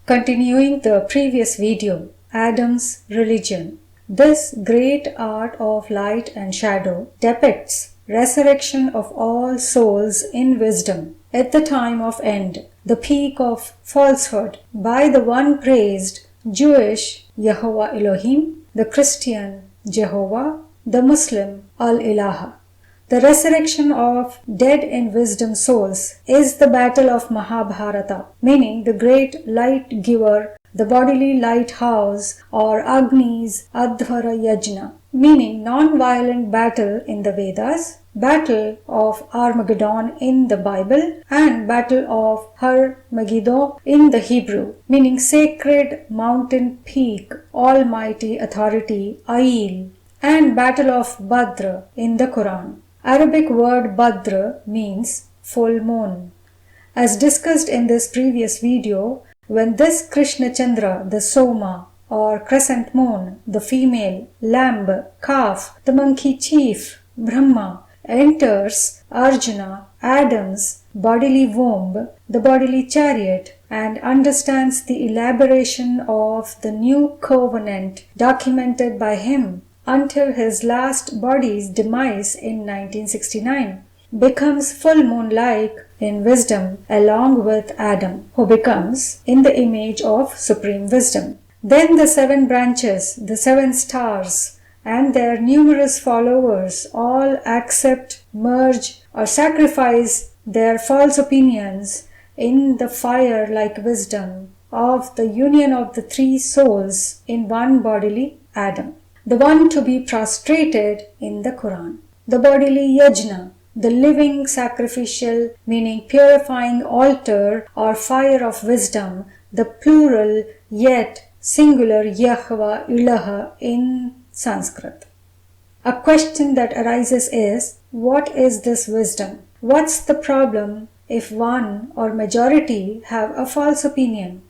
Continuing the previous video, Adam's religion. This great art of light and shadow depicts resurrection of all souls in wisdom at the time of end, the peak of falsehood, by the one praised Jewish Yehovah Elohim, the Christian Jehovah, the Muslim Al-Ilaha. The resurrection of dead in wisdom souls is the battle of Mahabharata, meaning the great light giver, the bodily lighthouse, or Agni's Adhvara Yajna, meaning non-violent battle in the Vedas, battle of Armageddon in the Bible, and battle of Har Megiddo in the Hebrew, meaning sacred mountain peak, almighty authority, Ail, and battle of Badr in the Quran. Arabic word Badr means full moon. As discussed in this previous video, when this Krishna Chandra, the Soma or crescent moon, the female, lamb, calf, the monkey chief, Brahma, enters Arjuna, Adam's bodily womb, the bodily chariot, and understands the elaboration of the new covenant documented by him until his last body's demise in 1969, becomes full moon-like in wisdom along with Adam, who becomes in the image of supreme wisdom. Then the 7 branches, the 7 stars, and their numerous followers all accept, merge, or sacrifice their false opinions in the fire-like wisdom of the union of the 3 souls in one bodily Adam, the one to be prostrated in the Quran. The bodily yajna, the living sacrificial, meaning purifying altar or fire of wisdom, the plural yet singular Yehovah Ilaha in Sanskrit. A question that arises is, what is this wisdom? What's the problem if one or majority have a false opinion?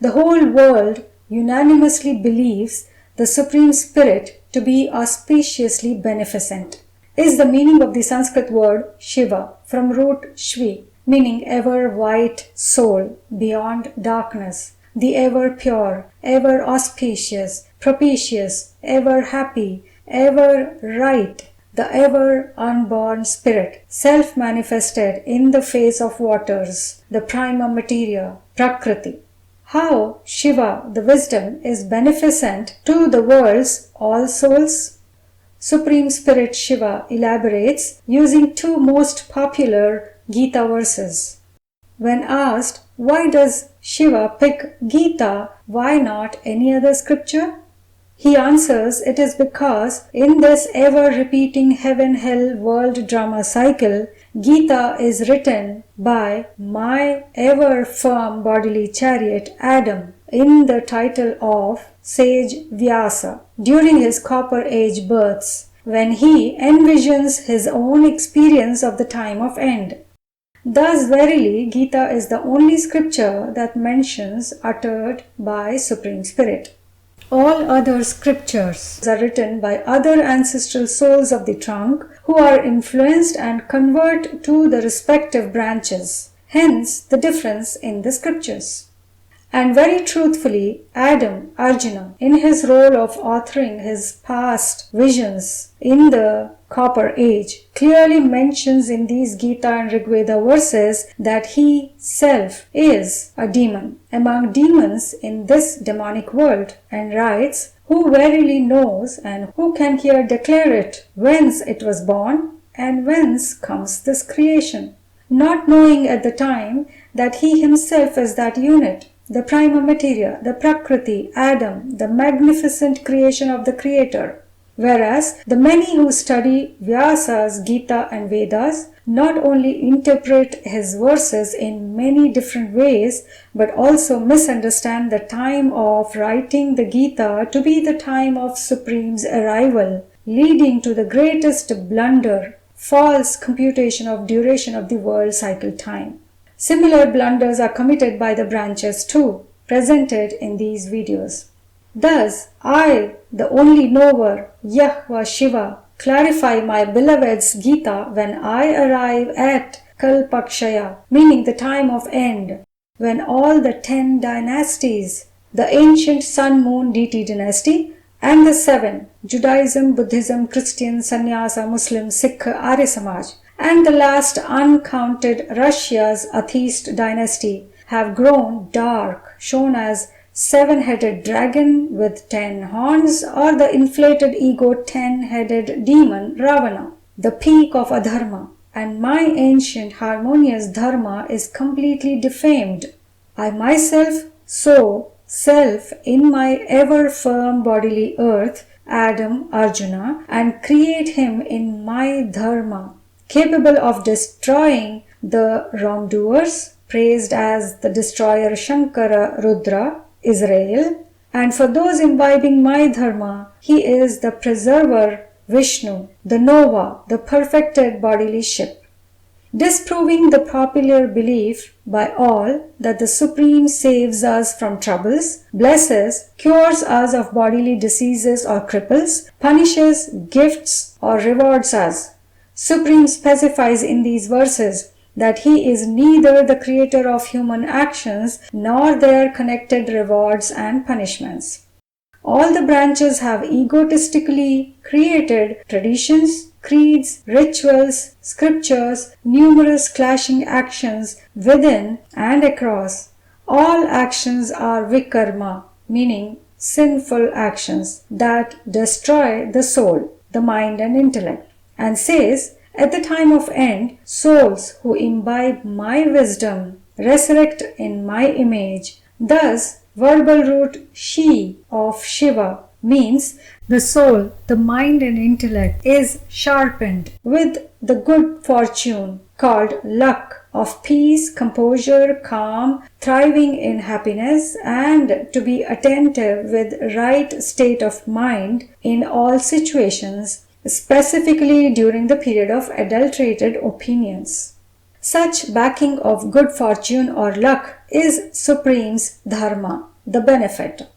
The whole world unanimously believes the Supreme Spirit to be auspiciously beneficent, is the meaning of the Sanskrit word Shiva from root Shvi, meaning ever white soul beyond darkness, the ever pure, ever auspicious, propitious, ever happy, ever right, the ever unborn spirit, self-manifested in the face of waters, the prima materia, Prakriti. How Shiva, the wisdom, is beneficent to the world's all souls? Supreme Spirit Shiva elaborates using 2 most popular Gita verses. When asked, why does Shiva pick Gita, why not any other scripture? He answers, it is because in this ever-repeating heaven-hell world drama cycle, Gita is written by my ever-firm bodily chariot Adam in the title of sage Vyasa during his Copper Age births, when he envisions his own experience of the time of end. Thus verily Gita is the only scripture that mentions uttered by Supreme Spirit. All other scriptures are written by other ancestral souls of the trunk who are influenced and convert to the respective branches, hence the difference in the scriptures. And very truthfully, Adam, Arjuna, in his role of authoring his past visions in the Copper Age, clearly mentions in these Gita and Rigveda verses that he self is a demon among demons in this demonic world, and writes, who verily knows and who can here declare it, whence it was born and whence comes this creation, not knowing at the time that he himself is that unit, the prima materia, the Prakriti, Adam, the magnificent creation of the Creator. Whereas the many who study Vyasa's Gita and Vedas not only interpret his verses in many different ways, but also misunderstand the time of writing the Gita to be the time of Supreme's arrival, leading to the greatest blunder, false computation of duration of the world cycle time. Similar blunders are committed by the branches too, presented in these videos. Thus, I, the only knower, Yehovah Shiva, clarify my beloved's Gita when I arrive at Kalpakshaya, meaning the time of end, when all the 10 dynasties, the ancient sun-moon deity dynasty, and the 7, Judaism, Buddhism, Christian, Sannyasa, Muslim, Sikh, Arya Samaj, and the last uncounted Russia's atheist dynasty have grown dark, shown as 7-headed dragon with 10 horns, or the inflated ego 10-headed demon Ravana, the peak of adharma, and my ancient harmonious dharma is completely defamed. I myself sow self in my ever firm bodily earth, Adam, Arjuna, and create him in my dharma, capable of destroying the wrongdoers, praised as the destroyer Shankara Rudra, Israel, and for those imbibing my dharma, he is the preserver Vishnu, the Nova, the perfected bodily ship. Disproving the popular belief by all that the Supreme saves us from troubles, blesses, cures us of bodily diseases or cripples, punishes, gifts, or rewards us. Supreme specifies in these verses that he is neither the creator of human actions nor their connected rewards and punishments. All the branches have egotistically created traditions, creeds, rituals, scriptures, numerous clashing actions within and across. All actions are vikarma, meaning sinful actions that destroy the soul, the mind and intellect, and says, at the time of end, souls who imbibe my wisdom resurrect in my image. Thus, verbal root she of Shiva means the soul, the mind and intellect is sharpened with the good fortune called luck of peace, composure, calm, thriving in happiness, and to be attentive with right state of mind in all situations, specifically during the period of adulterated opinions. Such backing of good fortune or luck is Supreme's Dharma, the benefit.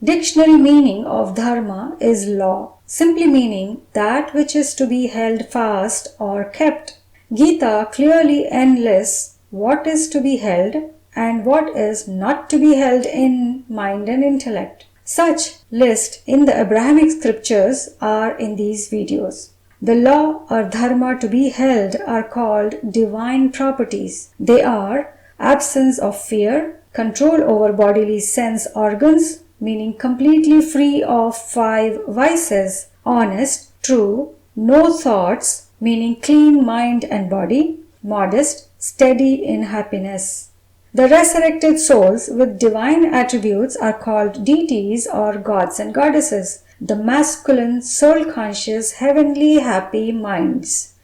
Dictionary meaning of Dharma is law, simply meaning that which is to be held fast or kept. Gita clearly enlists what is to be held and what is not to be held in mind and intellect. Such lists in the Abrahamic scriptures are in these videos. The law or dharma to be held are called divine properties. They are absence of fear, control over bodily sense organs, meaning completely free of 5 vices, honest, true, no thoughts, meaning clean mind and body, modest, steady in happiness. The resurrected souls with divine attributes are called deities or gods and goddesses, the masculine, soul-conscious, heavenly, happy minds.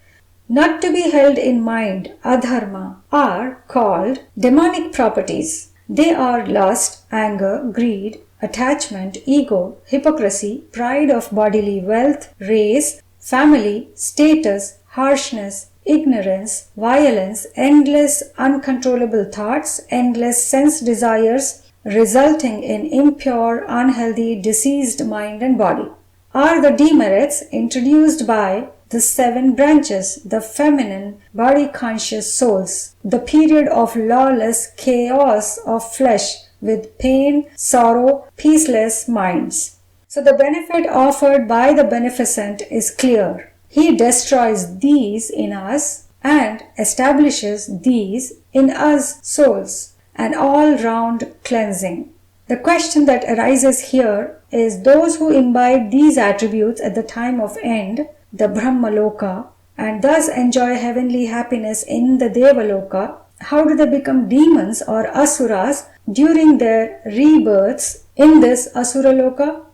Not to be held in mind, adharma, are called demonic properties. They are lust, anger, greed, attachment, ego, hypocrisy, pride of bodily wealth, race, family, status, harshness, ignorance, violence, endless uncontrollable thoughts, endless sense desires resulting in impure, unhealthy, diseased mind and body, are the demerits introduced by the 7 branches, the feminine, body-conscious souls, the period of lawless chaos of flesh with pain, sorrow, peaceless minds. So the benefit offered by the beneficent is clear. He destroys these in us and establishes these in us souls, an all-round cleansing. The question that arises here is those who imbibe these attributes at the time of end, the Brahmaloka, and thus enjoy heavenly happiness in the Devaloka, how do they become demons or asuras during their rebirths in this Asuraloka?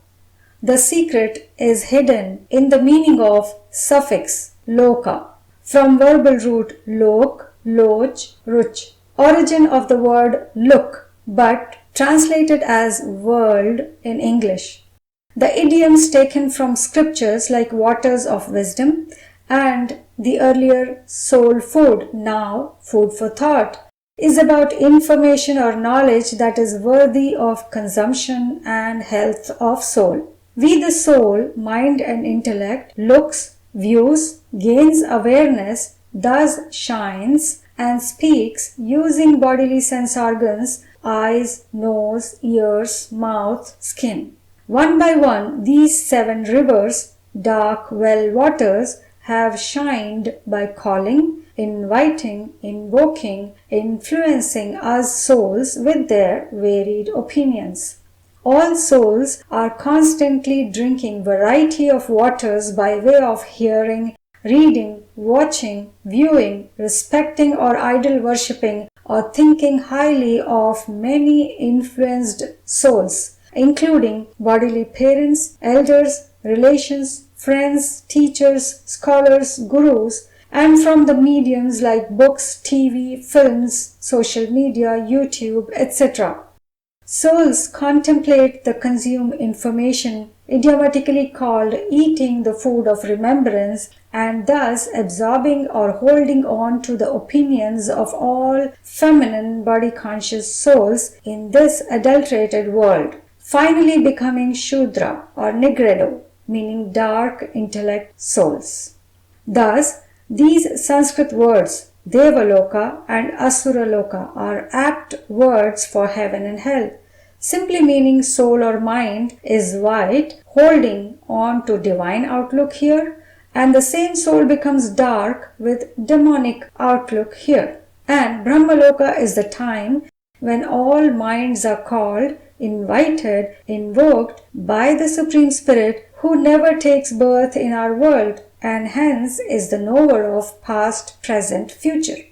The secret is hidden in the meaning of suffix loka, from verbal root lok, loch, ruch, origin of the word look, but translated as world in English. The idioms taken from scriptures like waters of wisdom and the earlier soul food, now food for thought, is about information or knowledge that is worthy of consumption and health of soul. We the soul, mind and intellect, looks, views, gains awareness, thus shines and speaks using bodily sense organs, eyes, nose, ears, mouth, skin. One by one, these 7 rivers, dark well waters, have shined by calling, inviting, invoking, influencing us souls with their varied opinions. All souls are constantly drinking variety of waters by way of hearing, reading, watching, viewing, respecting or idol worshipping or thinking highly of many influenced souls, including bodily parents, elders, relations, friends, teachers, scholars, gurus, and from the mediums like books, TV, films, social media, YouTube, etc. Souls contemplate the consumed information, idiomatically called eating the food of remembrance, and thus absorbing or holding on to the opinions of all feminine body-conscious souls in this adulterated world, finally becoming Shudra or Nigredo, meaning dark intellect souls. Thus, these Sanskrit words Devaloka and Asuraloka are apt words for heaven and hell. Simply meaning soul or mind is white, holding on to divine outlook here, and the same soul becomes dark with demonic outlook here. And Brahmaloka is the time when all minds are called, invited, invoked by the Supreme Spirit who never takes birth in our world and hence is the knower of past, present, future.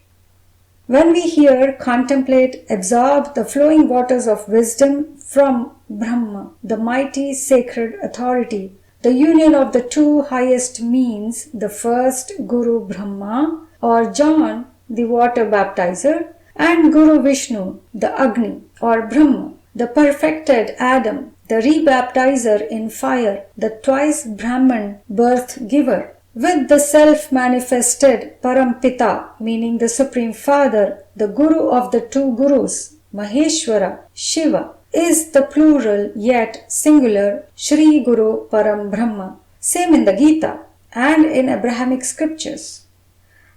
When we hear, contemplate, absorb the flowing waters of wisdom from Brahma, the mighty sacred authority, the union of the 2 highest means, the first Guru Brahma or John, the water baptizer, and Guru Vishnu, the Agni or Brahma, the perfected Adam, the rebaptizer in fire, the twice Brahman birth giver, with the self-manifested Parampita, meaning the Supreme Father, the Guru of the 2 Gurus, Maheshwara, Shiva, is the plural yet singular Shri Guru Param Brahma, same in the Gita and in Abrahamic scriptures.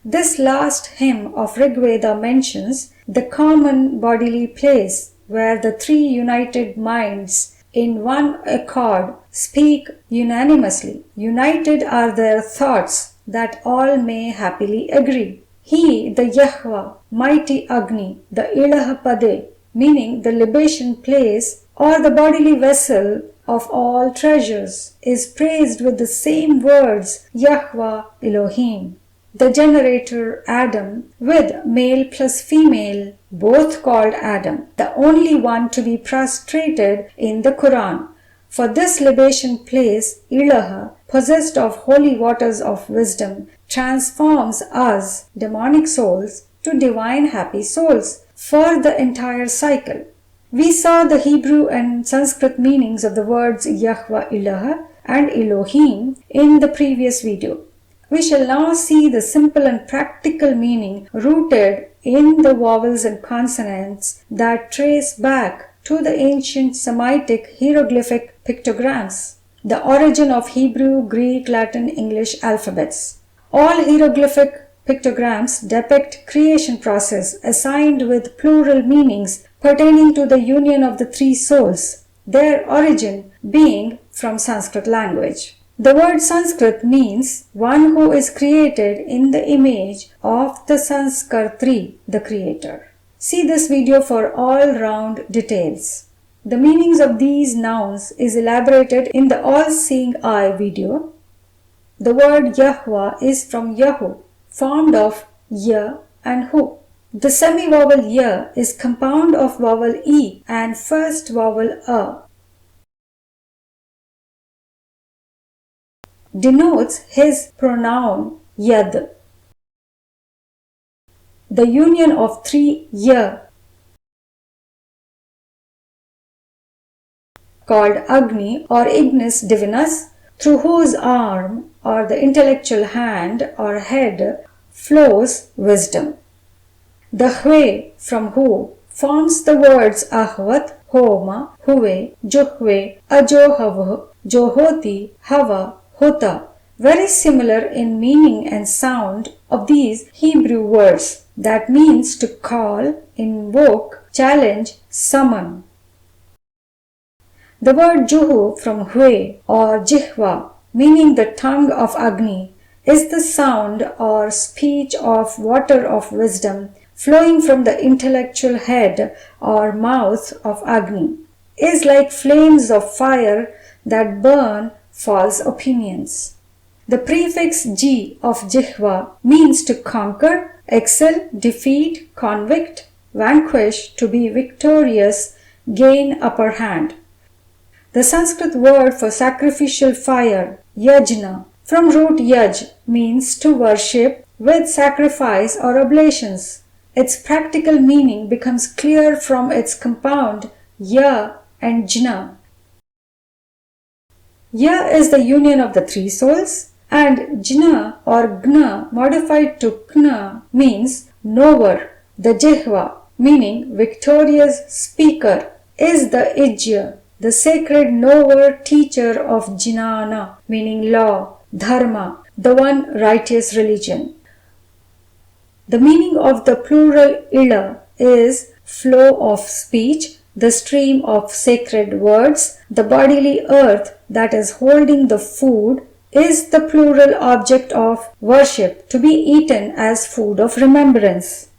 This last hymn of Rigveda mentions the common bodily place where the 3 united minds in one accord speak unanimously. United are their thoughts that all may happily agree. He, the Yehovah, mighty Agni, the Ilahapade, meaning the libation place or the bodily vessel of all treasures, is praised with the same words Yehovah Elohim. The generator Adam with male plus female, both called Adam, the only one to be prostrated in the Quran. For this libation place, Ilaha, possessed of holy waters of wisdom, transforms us, demonic souls, to divine happy souls for the entire cycle. We saw the Hebrew and Sanskrit meanings of the words Yehovah Ilaha and Elohim in the previous video. We shall now see the simple and practical meaning rooted in the vowels and consonants that trace back to the ancient Semitic hieroglyphic pictograms, the origin of Hebrew, Greek, Latin, English alphabets. All hieroglyphic pictograms depict creation process assigned with plural meanings pertaining to the union of the 3 souls, their origin being from Sanskrit language. The word Sanskrit means one who is created in the image of the Sanskartri, the creator. See this video for all-round details. The meanings of these nouns is elaborated in the All-Seeing Eye video. The word Yehovah is from Yahu, formed of Ya and Hu. The semi-vowel Ya is compound of vowel E and first vowel A. Denotes his pronoun Yad. The union of 3 Ya, called Agni or Ignis Divinus, through whose arm or the intellectual hand or head flows wisdom. The Hwe from who forms the words Ahvat, Homa, Huve, Juhve, Ajohav, Johoti, Hava, Hota, very similar in meaning and sound of these Hebrew words. that means to call, invoke, challenge, summon. The word Juhu from Hue or Jihva, meaning the tongue of Agni, is the sound or speech of water of wisdom flowing from the intellectual head or mouth of Agni, is like flames of fire that burn false opinions. The prefix Ji of Jihva means to conquer, excel, defeat, convict, vanquish, to be victorious, gain upper hand. The Sanskrit word for sacrificial fire, yajna, from root yaj, means to worship with sacrifice or oblations. Its practical meaning becomes clear from its compound ya and jna. Ya is the union of the three souls, and jna or gna modified to kna means knower. The jihva, meaning victorious speaker, is the ijya, the sacred knower teacher of jnana, meaning law, dharma, the one righteous religion. The meaning of the plural ila is flow of speech, the stream of sacred words. The bodily earth that is holding the food is the plural object of worship to be eaten as food of remembrance.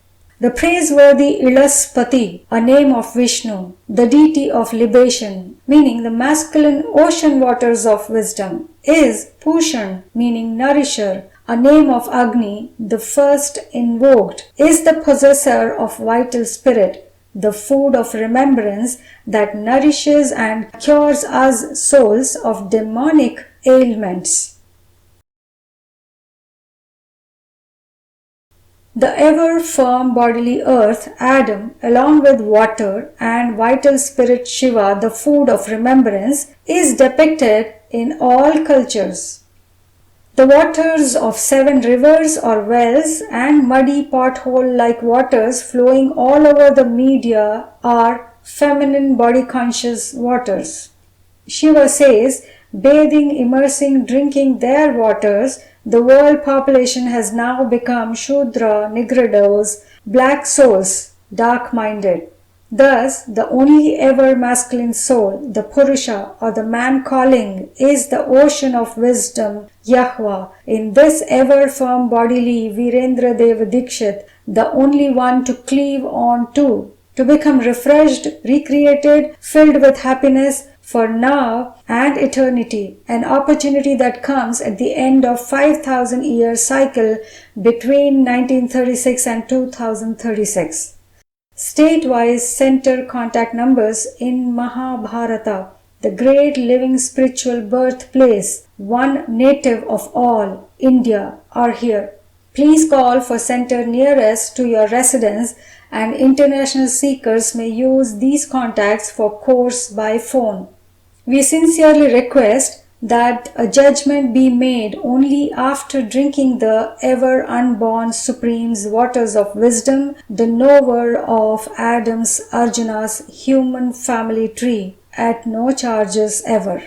The praiseworthy Ilaspati, a name of Vishnu, the deity of libation, meaning the masculine ocean waters of wisdom, is Pushan, meaning nourisher, a name of Agni, the first invoked, is the possessor of vital spirit, the food of remembrance that nourishes and cures us souls of demonic ailments. The ever-firm bodily earth, Adam, along with water and vital spirit Shiva, the food of remembrance, is depicted in all cultures. The waters of 7 rivers or wells and muddy pothole-like waters flowing all over the media are feminine body-conscious waters. Shiva says, bathing, immersing, drinking their waters, the world population has now become Shudra, Nigridos, black souls, dark-minded. Thus, the only ever masculine soul, the Purusha or the man calling, is the ocean of wisdom, Yehovah. In this ever-firm bodily Virendra Deva Dikshit, the only one to cleave on to become refreshed, recreated, filled with happiness, for now and eternity, an opportunity that comes at the end of 5,000-year cycle between 1936 and 2036. State-wise center contact numbers in Mahabharata, the great living spiritual birthplace, one native of all, India, are here. Please call for center nearest to your residence, and international seekers may use these contacts for course by phone. We sincerely request that a judgment be made only after drinking the ever unborn Supreme's waters of wisdom, the knower of Adam's Arjuna's human family tree, at no charges ever.